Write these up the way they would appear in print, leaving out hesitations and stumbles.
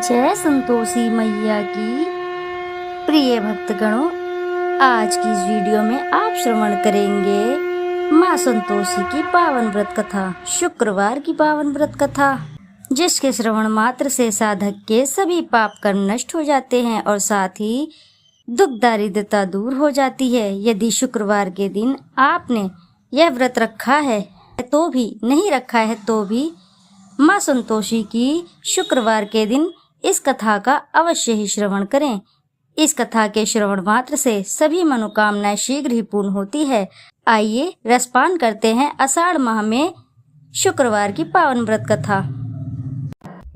जय संतोषी मैया की। प्रिय भक्तगणों, आज की इस वीडियो में आप श्रवण करेंगे माँ संतोषी की पावन व्रत कथा, शुक्रवार की पावन व्रत कथा, जिसके श्रवण मात्र से साधक के सभी पाप कर्म नष्ट हो जाते हैं और साथ ही दुख दारिद्रता दूर हो जाती है। यदि शुक्रवार के दिन आपने यह व्रत रखा है तो भी, नहीं रखा है तो भी, माँ संतोषी की शुक्रवार के दिन इस कथा का अवश्य ही श्रवण करें। इस कथा के श्रवण मात्र से सभी मनोकामनाएं शीघ्र ही पूर्ण होती है। आइए रसपान करते हैं आषाढ़ माह में शुक्रवार की पावन व्रत कथा।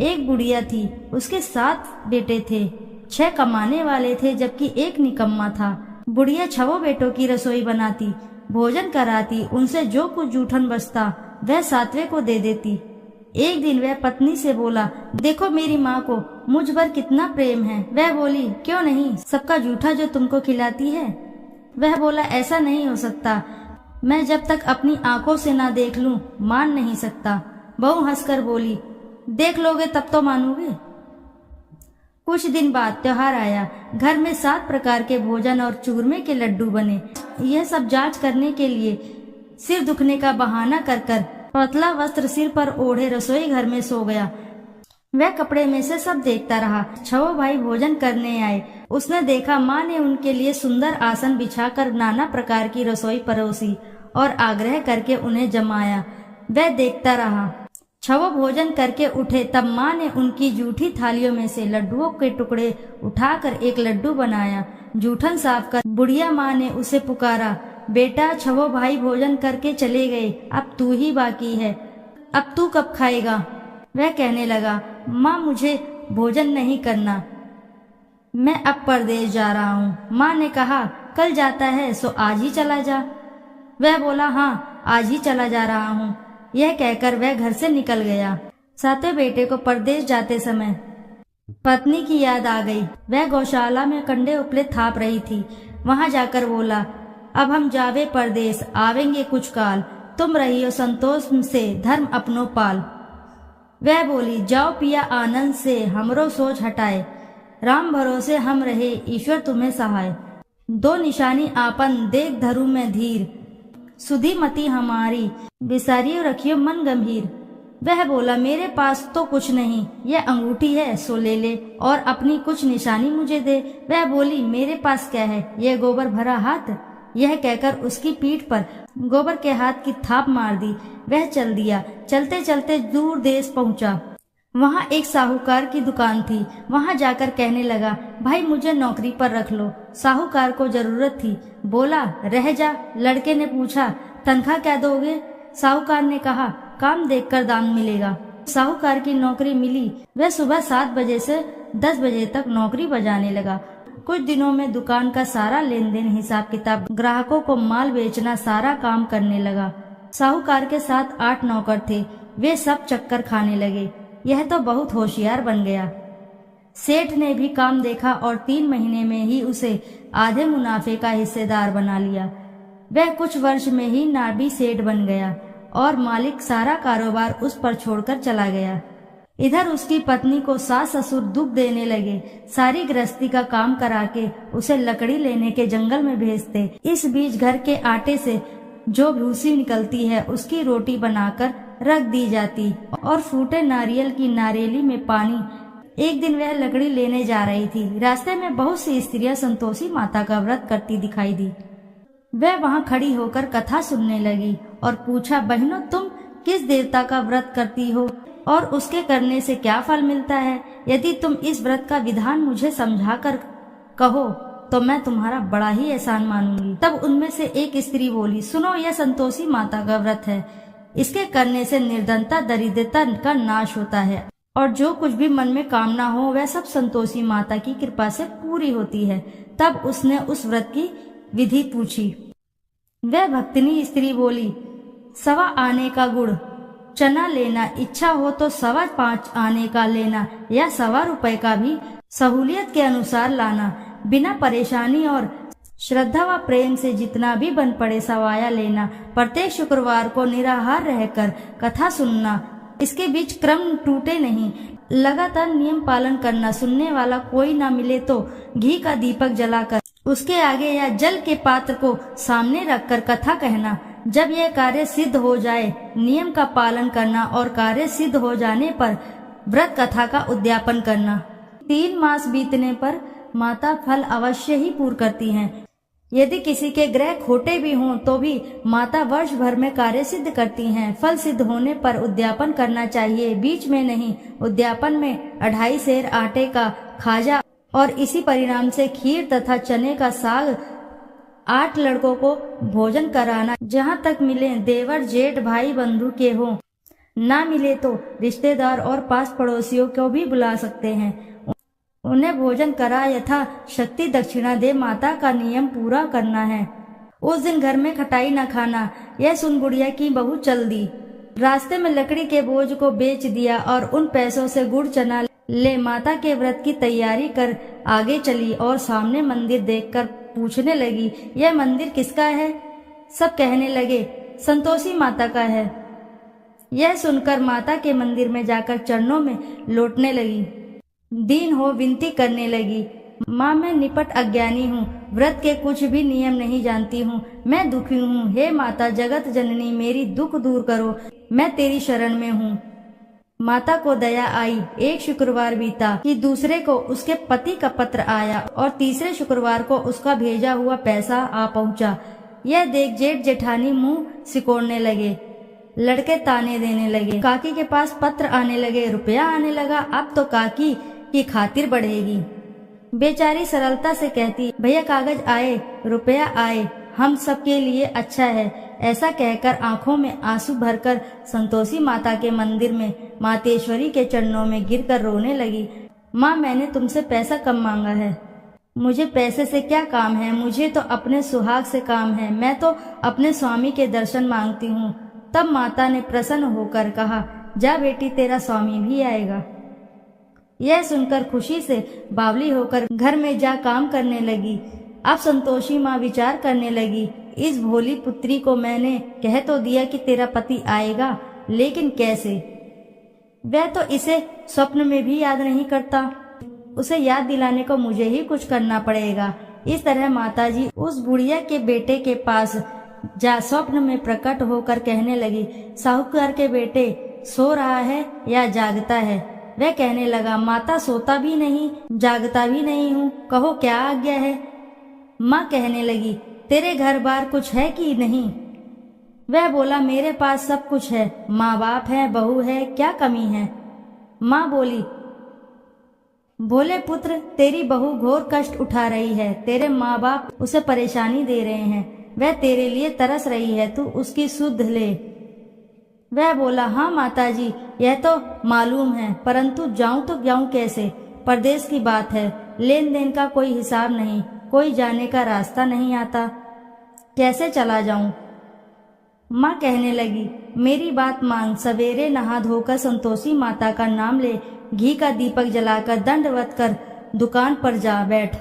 एक बुढ़िया थी, उसके 7 बेटे थे। 6 कमाने वाले थे जबकि एक निकम्मा था। बुढ़िया 6 बेटों की रसोई बनाती, भोजन कराती, उनसे जो कुछ जूठन बचता वह 7वें को दे देती। एक दिन वह पत्नी से बोला, देखो मेरी माँ को मुझ पर कितना प्रेम है। वह बोली, क्यों नहीं, सबका जूठा जो तुमको खिलाती है। वह बोला, ऐसा नहीं हो सकता, मैं जब तक अपनी आंखों से ना देख लूं मान नहीं सकता। बहू हंसकर बोली, देख लोगे तब तो मानोगे। कुछ दिन बाद त्योहार आया। घर में 7 प्रकार के भोजन और चूरमे के लड्डू बने। यह सब जांच करने के लिए सिर दुखने का बहाना कर पतला वस्त्र सिर पर ओढ़े रसोई घर में सो गया। वह कपड़े में से सब देखता रहा। 6 भाई भोजन करने आए। उसने देखा माँ ने उनके लिए सुंदर आसन बिछाकर नाना प्रकार की रसोई परोसी और आग्रह करके उन्हें जमाया। वह देखता रहा। 6 भोजन करके उठे तब माँ ने उनकी जूठी थालियों में से लड्डुओं के टुकड़े उठाकर एक लड्डू बनाया। जूठन साफ कर बुढ़िया माँ ने उसे पुकारा, बेटा 6 भाई भोजन करके चले गए, अब तू ही बाकी है, अब तू कब खाएगा। वह कहने लगा, माँ मुझे भोजन नहीं करना, मैं अब परदेश जा रहा हूँ। माँ ने कहा, कल जाता है सो आज ही चला जा। वह बोला, हाँ आज ही चला जा रहा हूँ। यह कहकर वह घर से निकल गया। 7वें बेटे को परदेश जाते समय पत्नी की याद आ गई। वह गौशाला में कंडे उपले थाप रही थी। वहां जाकर बोला, अब हम जावे परदेश, आवेंगे कुछ काल, तुम रहियो संतोष से धर्म अपनो पाल। वह बोली, जाओ पिया आनंद से, हमरो सोच हटाए, राम भरोसे हम रहे, ईश्वर तुम्हें सहाय। 2 निशानी आपन देख धरु में धीर, सुधी मति हमारी, बिसारियो रखियो मन गंभीर। वह बोला, मेरे पास तो कुछ नहीं, यह अंगूठी है सो ले ले और अपनी कुछ निशानी मुझे दे। वह बोली, मेरे पास क्या है, यह गोबर भरा हाथ। यह कहकर उसकी पीठ पर गोबर के हाथ की थाप मार दी। वह चल दिया। चलते चलते दूर देश पहुंचा। वहां एक साहूकार की दुकान थी। वहां जाकर कहने लगा, भाई मुझे नौकरी पर रख लो। साहूकार को जरूरत थी। बोला, रह जा। लड़के ने पूछा, तनख्वाह क्या दोगे। साहूकार ने कहा, काम देखकर दाम मिलेगा। साहूकार की नौकरी मिली। वह सुबह 7 बजे से 10 बजे तक नौकरी बजाने लगा। कुछ दिनों में दुकान का सारा लेन देन, हिसाब किताब, ग्राहकों को माल बेचना, सारा काम करने लगा। साहूकार के साथ 8 नौकर थे। वे सब चक्कर खाने लगे। यह तो बहुत होशियार बन गया। सेठ ने भी काम देखा और 3 महीने में ही उसे आधे मुनाफे का हिस्सेदार बना लिया। वह कुछ वर्ष में ही नाबी सेठ बन गया और मालिक सारा कारोबार उस पर छोड़कर चला गया। इधर उसकी पत्नी को सास ससुर दुख देने लगे। सारी गृहस्थी का काम करा के उसे लकड़ी लेने के जंगल में भेजते। इस बीच घर के आटे से जो भूसी निकलती है उसकी रोटी बनाकर रख दी जाती और फूटे नारियल की नारियली में पानी। एक दिन वह लकड़ी लेने जा रही थी। रास्ते में बहुत सी स्त्रियां संतोषी माता का व्रत करती दिखाई दी। वह वहां खड़ी होकर कथा सुनने लगी और पूछा, बहनों तुम किस देवता का व्रत करती हो और उसके करने से क्या फल मिलता है। यदि तुम इस व्रत का विधान मुझे समझा कर कहो तो मैं तुम्हारा बड़ा ही एहसान मानूंगी। तब उनमें से एक स्त्री बोली, सुनो, यह संतोषी माता का व्रत है। इसके करने से निर्धनता दरिद्रता का नाश होता है और जो कुछ भी मन में कामना हो वह सब संतोषी माता की कृपा से पूरी होती है। तब उसने उस व्रत की विधि पूछी। वह भक्तिनी स्त्री बोली, 1.25 आने का गुड़, चना लेना, इच्छा हो तो 5.25 आने का लेना या 1.25 रुपए का भी सहूलियत के अनुसार लाना। बिना परेशानी और श्रद्धा व प्रेम से जितना भी बन पड़े सवाया लेना। प्रत्येक शुक्रवार को निराहार रहकर कथा सुनना। इसके बीच क्रम टूटे नहीं। लगातार नियम पालन करना, सुनने वाला कोई ना मिले तो घी का दीपक जलाकर उसके आगे या जल के पात्र को सामने रखकर कथा कहना। जब यह कार्य सिद्ध हो जाए, नियम का पालन करना और कार्य सिद्ध हो जाने पर व्रत कथा का उद्यापन करना। 3 मास बीतने पर माता फल अवश्य ही पूर्ण करती हैं। यदि किसी के ग्रह खोटे भी हों तो भी माता वर्ष भर में कार्य सिद्ध करती हैं। फल सिद्ध होने पर उद्यापन करना चाहिए, बीच में नहीं। उद्यापन में 2.5 सेर आटे का खाजा और इसी परिणाम से खीर तथा चने का साग 8 लड़कों को भोजन कराना। जहाँ तक मिले देवर जेठ भाई बंधु के हों, ना मिले तो रिश्तेदार और पास पड़ोसियों को भी बुला सकते हैं। उन्हें भोजन करा यथा शक्ति दक्षिणा दे माता का नियम पूरा करना है। उस दिन घर में खटाई न खाना। यह सुन बुढ़िया की बहू चल दी। रास्ते में लकड़ी के बोझ को बेच दिया और उन पैसों से गुड़ चना ले माता के व्रत की तैयारी कर आगे चली और सामने मंदिर देखकर पूछने लगी, यह मंदिर किसका है? सब कहने लगे, संतोषी माता का है। यह सुनकर माता के मंदिर में जाकर चरणों में लौटने लगी। दीन हो विनती करने लगी, माँ मैं निपट अज्ञानी हूँ, व्रत के कुछ भी नियम नहीं जानती हूँ, मैं दुखी हूँ। हे माता जगत जननी, मेरी दुख दूर करो, मैं तेरी शरण में हूँ। माता को दया आई। एक शुक्रवार बीता कि दूसरे को उसके पति का पत्र आया और तीसरे शुक्रवार को उसका भेजा हुआ पैसा आ पहुँचा। यह देख जेठ जेठानी मुंह सिकोड़ने लगे, लड़के ताने देने लगे। काकी के पास पत्र आने लगे, रुपया आने लगा। अब तो काकी की खातिर बढ़ेगी। बेचारी सरलता से कहती, भैया कागज आए, रुपया आए, हम सबके लिए अच्छा है। ऐसा कहकर आंखों में आंसू भरकर संतोषी माता के मंदिर में मातेश्वरी के चरणों में गिरकर रोने लगी। माँ मैंने तुमसे पैसा कम मांगा है, मुझे पैसे से क्या काम है, मुझे तो अपने सुहाग से काम है, मैं तो अपने स्वामी के दर्शन मांगती हूँ। तब माता ने प्रसन्न होकर कहा, जा बेटी तेरा स्वामी भी आएगा। यह सुनकर खुशी से बावली होकर घर में जा काम करने लगी। अब संतोषी माँ विचार करने लगी, इस भोली पुत्री को मैंने कह तो दिया कि तेरा पति आएगा, लेकिन कैसे? वह तो इसे स्वप्न में भी याद नहीं करता। उसे याद दिलाने को मुझे ही कुछ करना पड़ेगा। इस तरह माताजी उस बुढ़िया के बेटे के पास जा स्वप्न में प्रकट होकर कहने लगी, साहूकार के बेटे सो रहा है या जागता है? वह कहने लगा, माता सोता भी नहीं जागता भी नहीं हूँ, कहो क्या आज्ञा है? माँ कहने लगी, तेरे घर बार कुछ है कि नहीं? वह बोला, मेरे पास सब कुछ है, माँ बाप है, बहू है, क्या कमी है? माँ बोली, भोले पुत्र तेरी बहू घोर कष्ट उठा रही है, तेरे माँ बाप उसे परेशानी दे रहे हैं, वह तेरे लिए तरस रही है, तू उसकी सुध ले। वह बोला, हाँ माताजी यह तो मालूम है, परंतु जाऊं तो जाऊं कैसे? परदेश की बात है, लेन देन का कोई हिसाब नहीं, कोई जाने का रास्ता नहीं आता, कैसे चला जाऊं? माँ कहने लगी, मेरी बात मान, सवेरे नहा धोकर संतोषी माता का नाम ले, घी का दीपक जलाकर दंडवत कर दुकान पर जा बैठ।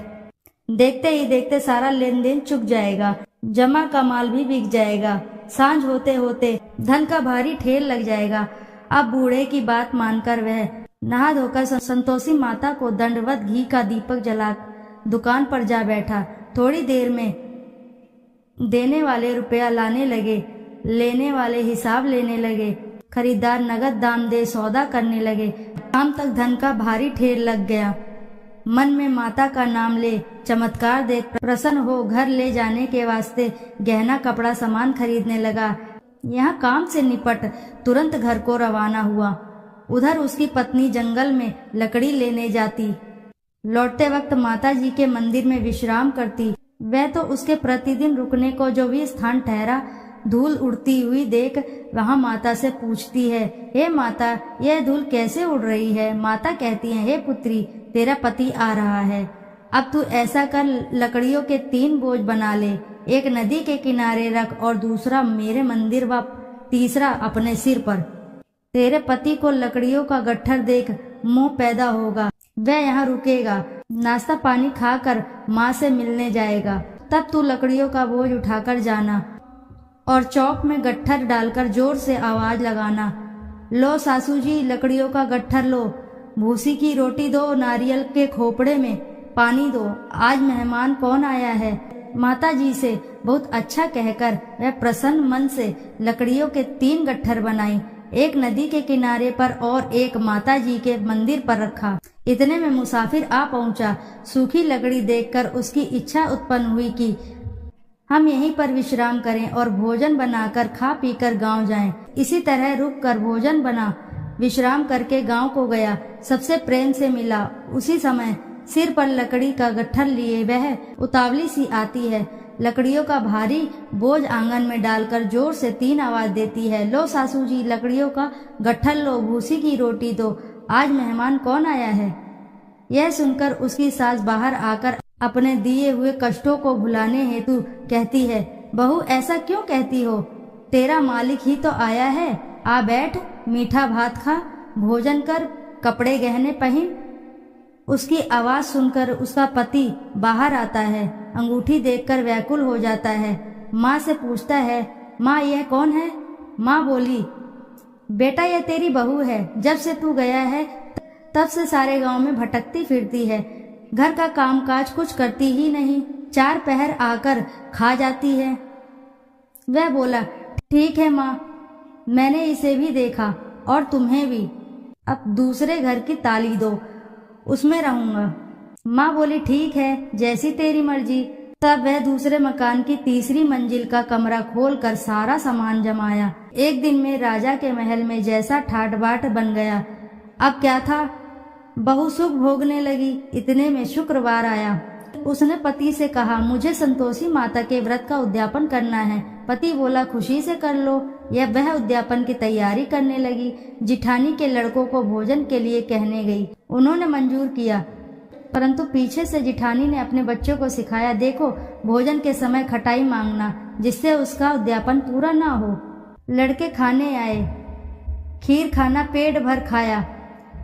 देखते ही देखते सारा लेन देन चुक जाएगा, जमा का माल भी बिक जाएगा, सांझ होते होते धन का भारी ठेल लग जाएगा। अब बूढ़े की बात मानकर वह नहा धोकर संतोषी माता को दंडवत घी का दीपक जला दुकान पर जा बैठा। थोड़ी देर में देने वाले रुपया लाने लगे, लेने वाले हिसाब लेने लगे, खरीदार नगद दाम दे सौदा करने लगे। शाम तक धन का भारी ठेल लग गया। मन में माता का नाम ले, चमत्कार देख प्रसन्न हो घर ले जाने के वास्ते गहना कपड़ा सामान खरीदने लगा। यहाँ काम से निपट तुरंत घर को रवाना हुआ। उधर उसकी पत्नी जंगल में लकड़ी लेने जाती, लौटते वक्त माता जी के मंदिर में विश्राम करती। वह तो उसके प्रतिदिन रुकने को जो भी स्थान ठहरा, धूल उड़ती हुई देख वहाँ माता से पूछती है, हे माता यह धूल कैसे उड़ रही है? माता कहती है, हे पुत्री तेरा पति आ रहा है, अब तू ऐसा कर लकड़ियों के 3 बोझ बना ले, एक नदी के किनारे रख और दूसरा मेरे मंदिर व तीसरा अपने सिर पर। तेरे पति को लकड़ियों का गट्ठर देख मोह पैदा होगा, वह यहाँ रुकेगा, नाश्ता पानी खाकर माँ से मिलने जाएगा। तब तू लकड़ियों का बोझ उठाकर जाना और चौक में गट्ठर डालकर जोर से आवाज लगाना, लो सासू जी लकड़ियों का गट्ठर लो। भूसी की रोटी दो, नारियल के खोपड़े में पानी दो, आज मेहमान कौन आया है। माता जी से बहुत अच्छा कहकर वह प्रसन्न मन से लकड़ियों के 3 गट्ठर बनाई, एक नदी के किनारे पर और एक माता जी के मंदिर पर रखा। इतने में मुसाफिर आ पहुंचा। सूखी लकड़ी देखकर उसकी इच्छा उत्पन्न हुई कि हम यहीं पर विश्राम करें और भोजन बनाकर खा पीकर गांव जाएं। इसी तरह रुक कर भोजन बना विश्राम करके गांव को गया। सबसे प्रेम से मिला। उसी समय सिर पर लकड़ी का गट्ठर लिए वह उतावली सी आती है। लकड़ियों का भारी बोझ आंगन में डालकर जोर से 3 आवाज देती है, लो सासू जी, लकड़ियों का गट्ठर लो, भूसी की रोटी दो, आज मेहमान कौन आया है। यह सुनकर उसकी सास बाहर आकर अपने दिए हुए कष्टों को भुलाने हेतु कहती है, बहू ऐसा क्यों कहती हो, तेरा मालिक ही तो आया है, आ बैठ, मीठा भात खा, भोजन कर, कपड़े गहने पहन। उसकी आवाज सुनकर उसका पति बाहर आता है। अंगूठी देखकर व्याकुल हो जाता है। माँ से पूछता है, माँ यह कौन है। माँ बोली, बेटा यह तेरी बहू है, जब से तू गया है तब से सारे गांव में भटकती फिरती है, घर का कामकाज कुछ करती ही नहीं, 4 पहर आकर खा जाती है। वह बोला, ठीक है माँ, मैंने इसे भी देखा और तुम्हें भी, अब दूसरे घर की ताली दो, उसमें रहूंगा। माँ बोली, ठीक है, जैसी तेरी मर्जी। तब वह दूसरे मकान की 3री मंजिल का कमरा खोलकर सारा सामान जमाया। एक दिन में राजा के महल में जैसा ठाट बाट बन गया। अब क्या था, बहू सुख भोगने लगी। इतने में शुक्रवार आया। उसने पति से कहा, मुझे संतोषी माता के व्रत का उद्यापन करना है। पति बोला, खुशी से कर लो। यह वह उद्यापन की तैयारी करने लगी। जिठानी के लड़कों को भोजन के लिए कहने गई। उन्होंने मंजूर किया, परंतु पीछे से जिठानी ने अपने बच्चों को सिखाया, देखो भोजन के समय खटाई मांगना, जिससे उसका उद्यापन पूरा ना हो। लड़के खाने आए, खीर खाना पेट भर खाया,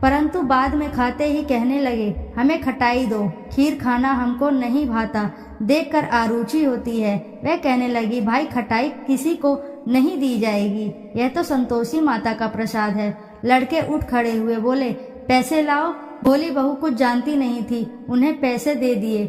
परंतु बाद में खाते ही कहने लगे, हमें खटाई दो, खीर खाना हमको नहीं भाता, देखकर आरुचि होती है। वह कहने लगी, भाई खटाई किसी को नहीं दी जाएगी, यह तो संतोषी माता का प्रसाद है। लड़के उठ खड़े हुए, बोले, पैसे लाओ। भोली बहू कुछ जानती नहीं थी, उन्हें पैसे दे दिए।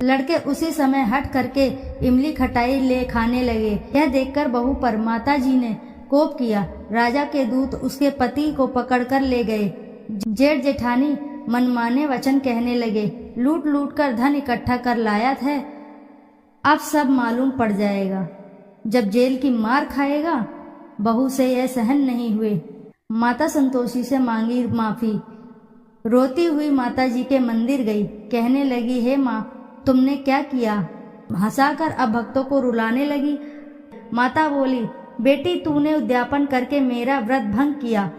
लड़के उसी समय हट करके इमली खटाई ले खाने लगे। यह देखकर बहू पर माता जी ने कोप किया। राजा के दूत उसके पति को पकड़कर ले गए। जेठ जेठानी मनमाने वचन कहने लगे, लूट लूट कर धन इकट्ठा कर लाया था, अब सब मालूम पड़ जाएगा, जब जेल की मार खाएगा। बहू से यह सहन नहीं हुए। माता संतोषी से मांगी माफी। रोती हुई माता जी के मंदिर गई। कहने लगी, हे माँ, तुमने क्या किया। हंसाकर अब भक्तों को रुलाने लगी। माता बोली, बेटी तूने उद्यापन करके मेरा व्रत भंग किया।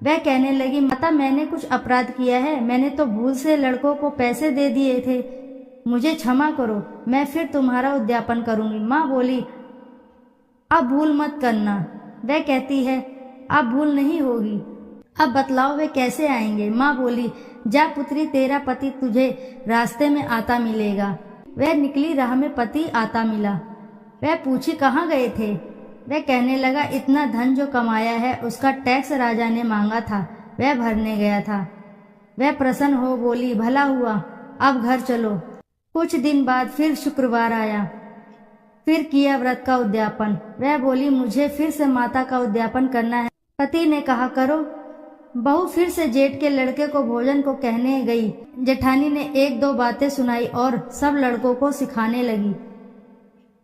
वह कहने लगी, माता मैंने कुछ अपराध किया है, मैंने तो भूल से लड़कों को पैसे दे दिए थे, मुझे क्षमा करो, मैं फिर तुम्हारा उद्यापन करूंगी। माँ बोली, अब भूल मत करना। वह कहती है, अब भूल नहीं होगी। अब बतलाओ वे कैसे आएंगे। माँ बोली, जा पुत्री, तेरा पति तुझे रास्ते में आता मिलेगा। वह निकली, राह में पति आता मिला। वह पूछी, कहाँ गए थे। वह कहने लगा, इतना धन जो कमाया है उसका टैक्स राजा ने मांगा था, वह भरने गया था। वह प्रसन्न हो बोली, भला हुआ, अब घर चलो। कुछ दिन बाद फिर शुक्रवार आया। फिर किया व्रत का उद्यापन। वह बोली, मुझे फिर से माता का उद्यापन करना है। पति ने कहा, करो। बहू फिर से जेठ के लड़के को भोजन को कहने गई। जेठानी ने 1-2 बातें सुनाई और सब लड़कों को सिखाने लगी,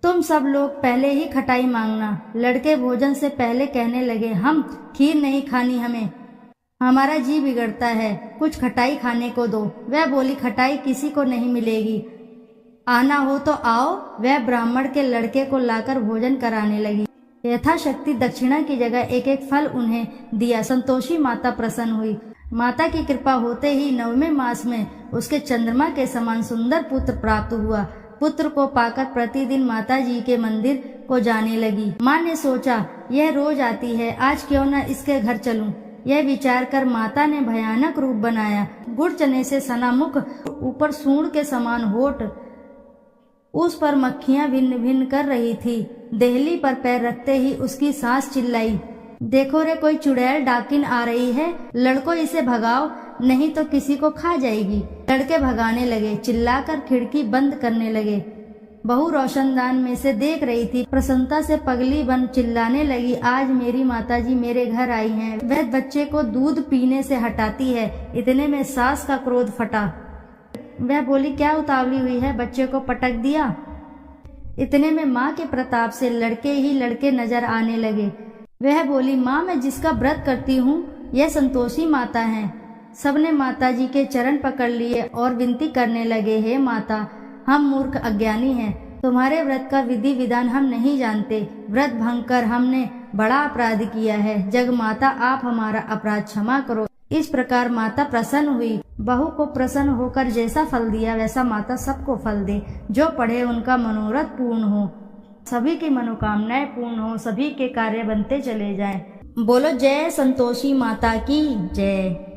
तुम सब लोग पहले ही खटाई मांगना। लड़के भोजन से पहले कहने लगे, हम खीर नहीं खानी, हमारा जी बिगड़ता है, कुछ खटाई खाने को दो। वह बोली, खटाई किसी को नहीं मिलेगी, आना हो तो आओ। वह ब्राह्मण के लड़के को लाकर भोजन कराने लगी। यथाशक्ति दक्षिणा की जगह 1-1 फल उन्हें दिया। संतोषी माता प्रसन्न हुई। माता की कृपा होते ही 9वें मास में उसके चंद्रमा के समान सुंदर पुत्र प्राप्त हुआ। पुत्र को पाकर प्रतिदिन माता जी के मंदिर को जाने लगी। माँ ने सोचा, यह रोज आती है, आज क्यों न इसके घर चलूं। यह विचार कर माता ने भयानक रूप बनाया। गुड़ चने से सना मुख, ऊपर सूंड के समान होठ, उस पर मक्खियां भिन्न भिन्न कर रही थी। देहली पर पैर रखते ही उसकी सास चिल्लाई, देखो रे, कोई चुड़ैल डाकिन आ रही है, लड़को इसे भगाओ। नहीं तो किसी को खा जाएगी। लड़के भगाने लगे, चिल्लाकर खिड़की बंद करने लगे। बहू रोशनदान में से देख रही थी। प्रसन्नता से पगली बन चिल्लाने लगी, आज मेरी माताजी मेरे घर आई हैं। वह बच्चे को दूध पीने से हटाती है। इतने में सास का क्रोध फटा। वह बोली, क्या उतावली हुई है, बच्चे को पटक दिया। इतने में माँ के प्रताप से लड़के ही लड़के नजर आने लगे। वह बोली, माँ मैं जिसका व्रत करती हूँ यह संतोषी माता हैं। सबने माताजी के चरण पकड़ लिए और विनती करने लगे, हे माता, हम मूर्ख अज्ञानी हैं, तुम्हारे व्रत का विधि विधान हम नहीं जानते। व्रत भंग कर हमने बड़ा अपराध किया है। जग माता आप हमारा अपराध क्षमा करो। इस प्रकार माता प्रसन्न हुई। बहू को प्रसन्न होकर जैसा फल दिया वैसा माता सबको फल दे। जो पढ़े उनका मनोरथ पूर्ण हो, सभी की मनोकामनाएं पूर्ण हो, सभी के कार्य बनते चले जाएं। बोलो जय संतोषी माता की जय।